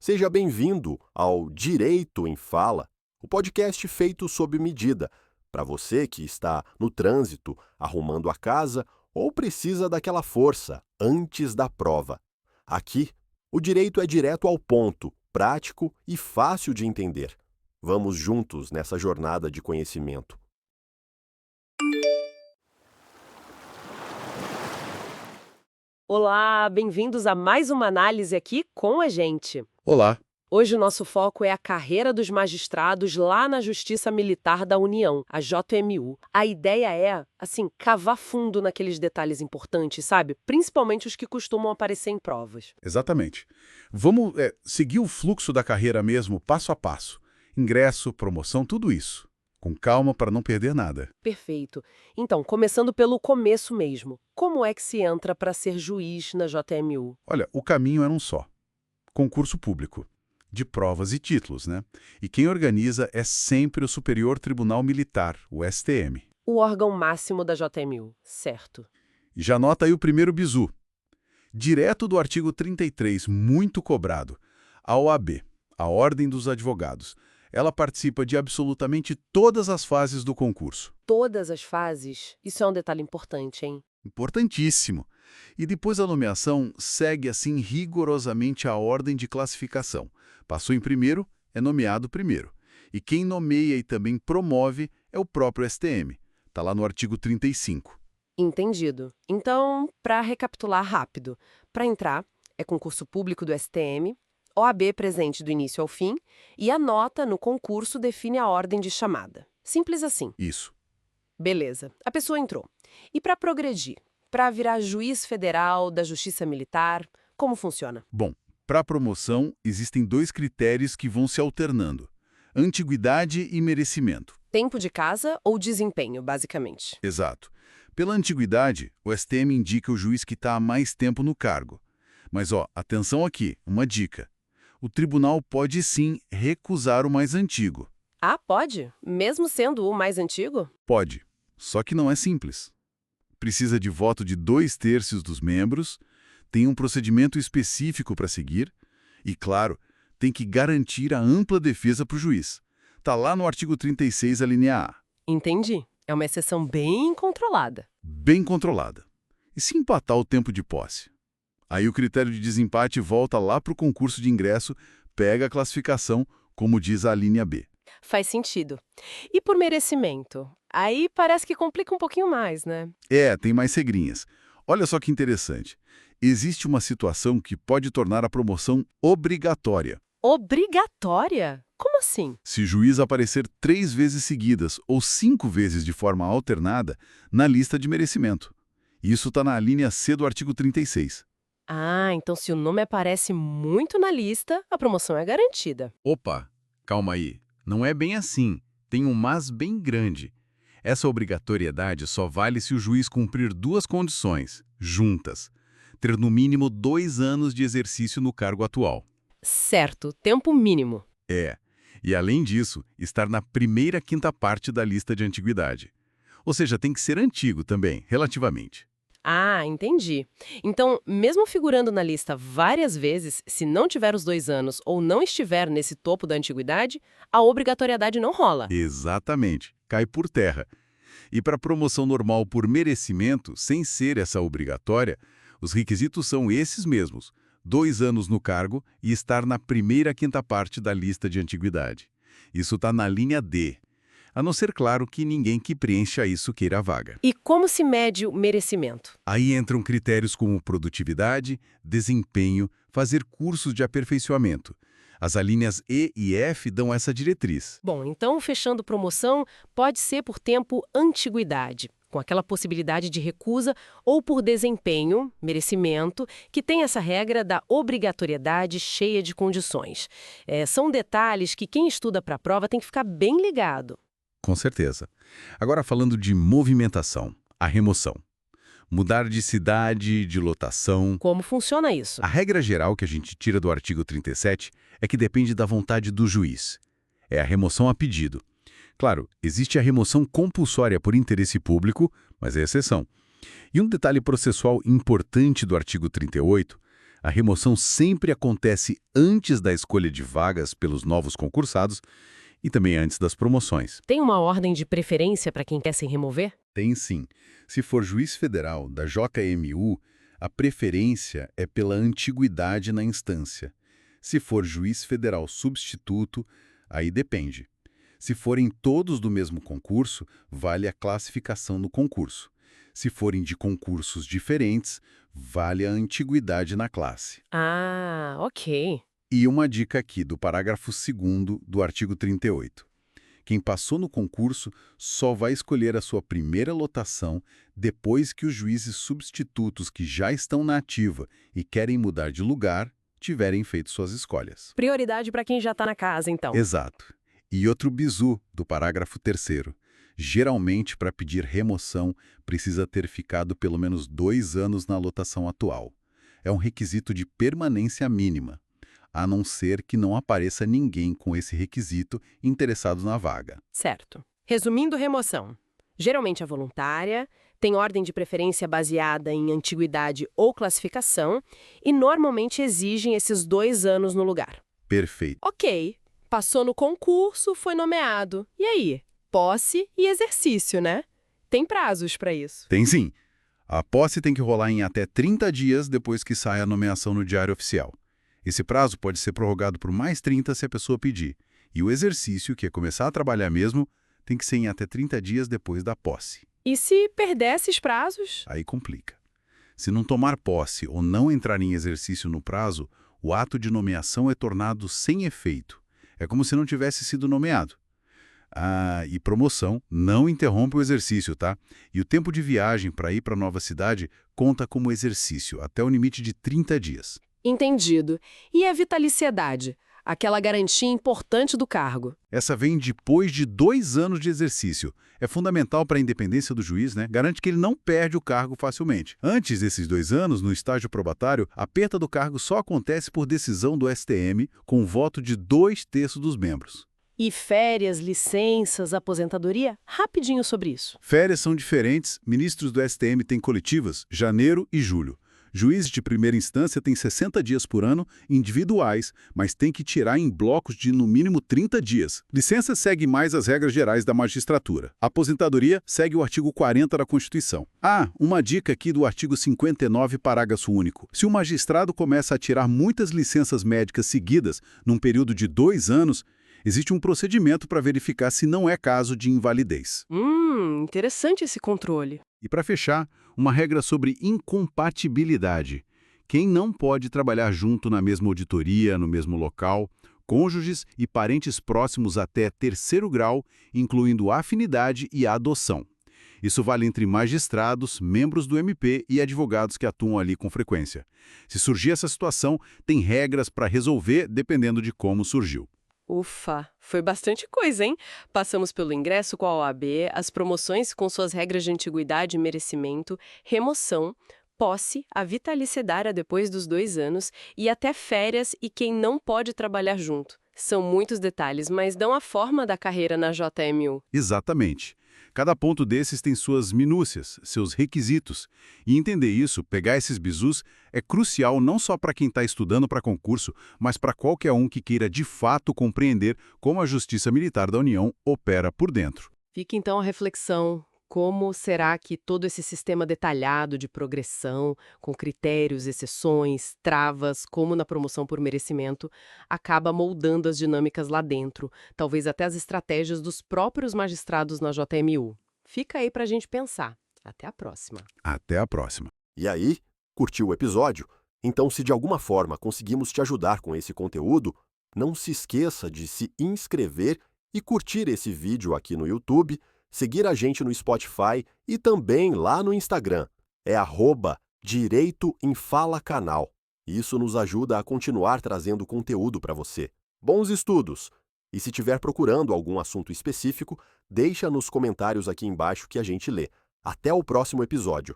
Seja bem-vindo ao Direito em Fala, o podcast feito sob medida, para você que está no trânsito, arrumando a casa ou precisa daquela força antes da prova. Aqui, o direito é direto ao ponto, prático e fácil de entender. Vamos juntos nessa jornada de conhecimento. Olá, bem-vindos a mais uma análise aqui com a gente. Olá. Hoje o nosso foco é a carreira dos magistrados lá na Justiça Militar da União, a JMU. A ideia é, cavar fundo naqueles detalhes importantes, sabe? Principalmente os que costumam aparecer em provas. Exatamente. Vamos seguir o fluxo da carreira mesmo, passo a passo. Ingresso, promoção, tudo isso. Com calma para não perder nada. Perfeito. Então, começando pelo começo mesmo. Como é que se entra para ser juiz na JMU? Olha, o caminho era um só. Concurso público. De provas e títulos, né? E quem organiza é sempre o Superior Tribunal Militar, o STM. O órgão máximo da JMU, certo. E já anota aí o primeiro bizu. Direto do artigo 33, muito cobrado. A OAB, a Ordem dos Advogados. Ela participa de absolutamente todas as fases do concurso. Todas as fases? Isso é um detalhe importante, hein? Importantíssimo. E depois da nomeação, segue assim rigorosamente a ordem de classificação. Passou em primeiro, é nomeado primeiro. E quem nomeia e também promove é o próprio STM. Está lá no artigo 35. Entendido. Então, para recapitular rápido, para entrar, é concurso público do STM, OAB presente do início ao fim, e a nota no concurso define a ordem de chamada. Simples assim. Isso. Beleza, a pessoa entrou. E para progredir, para virar juiz federal da Justiça Militar, como funciona? Bom, para a promoção, existem dois critérios que vão se alternando: antiguidade e merecimento. Tempo de casa ou desempenho, basicamente. Exato. Pela antiguidade, o STM indica o juiz que está há mais tempo no cargo. Mas, atenção aqui, uma dica. O tribunal pode sim recusar o mais antigo. Ah, pode? Mesmo sendo o mais antigo? Pode, só que não é simples. Precisa de voto de 2/3 dos membros, tem um procedimento específico para seguir e, claro, tem que garantir a ampla defesa para o juiz. Está lá no artigo 36, a linha A. Entendi. É uma exceção bem controlada. Bem controlada. E se empatar o tempo de posse? Aí o critério de desempate volta lá para o concurso de ingresso, pega a classificação, como diz a linha B. Faz sentido. E por merecimento? Aí parece que complica um pouquinho mais, né? Tem mais regrinhas. Olha só que interessante. Existe uma situação que pode tornar a promoção obrigatória. Obrigatória? Como assim? Se o juiz aparecer 3 vezes seguidas ou 5 vezes de forma alternada na lista de merecimento. Isso está na linha C do artigo 36. Ah, então se o nome aparece muito na lista, a promoção é garantida. Opa, calma aí. Não é bem assim. Tem um mas bem grande. Essa obrigatoriedade só vale se o juiz cumprir 2 condições, juntas. Ter no mínimo 2 anos de exercício no cargo atual. Certo, tempo mínimo. E além disso, estar na primeira quinta parte da lista de antiguidade. Ou seja, tem que ser antigo também, relativamente. Ah, entendi. Então, mesmo figurando na lista várias vezes, se não tiver os 2 anos ou não estiver nesse topo da antiguidade, a obrigatoriedade não rola. Exatamente, cai por terra. E para promoção normal por merecimento, sem ser essa obrigatória, os requisitos são esses mesmos: 2 anos no cargo e estar na primeira quinta parte da lista de antiguidade. Isso está na linha D. A não ser, claro, que ninguém que preencha isso queira a vaga. E como se mede o merecimento? Aí entram critérios como produtividade, desempenho, fazer cursos de aperfeiçoamento. As alíneas E e F dão essa diretriz. Bom, então, fechando promoção, pode ser por tempo antiguidade, com aquela possibilidade de recusa, ou por desempenho, merecimento, que tem essa regra da obrigatoriedade cheia de condições. São detalhes que quem estuda para a prova tem que ficar bem ligado. Com certeza. Agora falando de movimentação, a remoção. Mudar de cidade, de lotação. Como funciona isso? A regra geral que a gente tira do artigo 37 é que depende da vontade do juiz. É a remoção a pedido. Claro, existe a remoção compulsória por interesse público, mas é exceção. E um detalhe processual importante do artigo 38, A remoção sempre acontece antes da escolha de vagas pelos novos concursados e também antes das promoções. Tem uma ordem de preferência para quem quer se remover? Tem sim. Se for juiz federal da JMU, a preferência é pela antiguidade na instância. Se for juiz federal substituto, aí depende. Se forem todos do mesmo concurso, vale a classificação no concurso. Se forem de concursos diferentes, vale a antiguidade na classe. Ah, ok. E uma dica aqui do parágrafo 2º do artigo 38. Quem passou no concurso só vai escolher a sua primeira lotação depois que os juízes substitutos que já estão na ativa e querem mudar de lugar tiverem feito suas escolhas. Prioridade para quem já está na casa, então. Exato. E outro bizu do parágrafo 3º. Geralmente, para pedir remoção, precisa ter ficado pelo menos 2 anos na lotação atual. É um requisito de permanência mínima, a não ser que não apareça ninguém com esse requisito interessado na vaga. Certo. Resumindo, remoção. Geralmente é voluntária, tem ordem de preferência baseada em antiguidade ou classificação e normalmente exigem esses 2 anos no lugar. Perfeito. Ok, passou no concurso, foi nomeado. E aí? Posse e exercício, né? Tem prazos para isso. Tem sim. A posse tem que rolar em até 30 dias depois que sai a nomeação no Diário Oficial. Esse prazo pode ser prorrogado por mais 30 se a pessoa pedir. E o exercício, que é começar a trabalhar mesmo, tem que ser em até 30 dias depois da posse. E se perder esses prazos? Aí complica. Se não tomar posse ou não entrar em exercício no prazo, o ato de nomeação é tornado sem efeito. É como se não tivesse sido nomeado. E promoção não interrompe o exercício, tá? E o tempo de viagem para ir para a nova cidade conta como exercício, até o limite de 30 dias. Entendido. E a vitaliciedade? Aquela garantia importante do cargo. Essa vem depois de 2 anos de exercício. É fundamental para a independência do juiz, né? Garante que ele não perde o cargo facilmente. Antes desses 2 anos, no estágio probatório, a perda do cargo só acontece por decisão do STM, com o voto de 2/3 dos membros. E férias, licenças, aposentadoria? Rapidinho sobre isso. Férias são diferentes. Ministros do STM têm coletivas, janeiro e julho. Juízes de primeira instância têm 60 dias por ano, individuais, mas tem que tirar em blocos de no mínimo 30 dias. Licença segue mais as regras gerais da magistratura. Aposentadoria segue o artigo 40 da Constituição. Uma dica aqui do artigo 59, parágrafo único. Se o magistrado começa a tirar muitas licenças médicas seguidas num período de 2 anos, existe um procedimento para verificar se não é caso de invalidez. Interessante esse controle. E para fechar, uma regra sobre incompatibilidade. Quem não pode trabalhar junto na mesma auditoria, no mesmo local, cônjuges e parentes próximos até 3º grau, incluindo afinidade e adoção. Isso vale entre magistrados, membros do MP e advogados que atuam ali com frequência. Se surgir essa situação, tem regras para resolver dependendo de como surgiu. Ufa, foi bastante coisa, hein? Passamos pelo ingresso com a OAB, as promoções com suas regras de antiguidade e merecimento, remoção, posse, a vitaliciedade depois dos 2 anos e até férias e quem não pode trabalhar junto. São muitos detalhes, mas dão a forma da carreira na JMU. Exatamente. Cada ponto desses tem suas minúcias, seus requisitos. E entender isso, pegar esses bizus, é crucial não só para quem está estudando para concurso, mas para qualquer um que queira de fato compreender como a Justiça Militar da União opera por dentro. Fica então a reflexão. Como será que todo esse sistema detalhado de progressão, com critérios, exceções, travas, como na promoção por merecimento, acaba moldando as dinâmicas lá dentro, talvez até as estratégias dos próprios magistrados na JMU? Fica aí para a gente pensar. Até a próxima. Até a próxima. E aí, curtiu o episódio? Então, se de alguma forma conseguimos te ajudar com esse conteúdo, não se esqueça de se inscrever e curtir esse vídeo aqui no YouTube, seguir a gente no Spotify e também lá no Instagram. É @Direito em Fala Canal. Isso nos ajuda a continuar trazendo conteúdo para você. Bons estudos! E se estiver procurando algum assunto específico, deixa nos comentários aqui embaixo que a gente lê. Até o próximo episódio.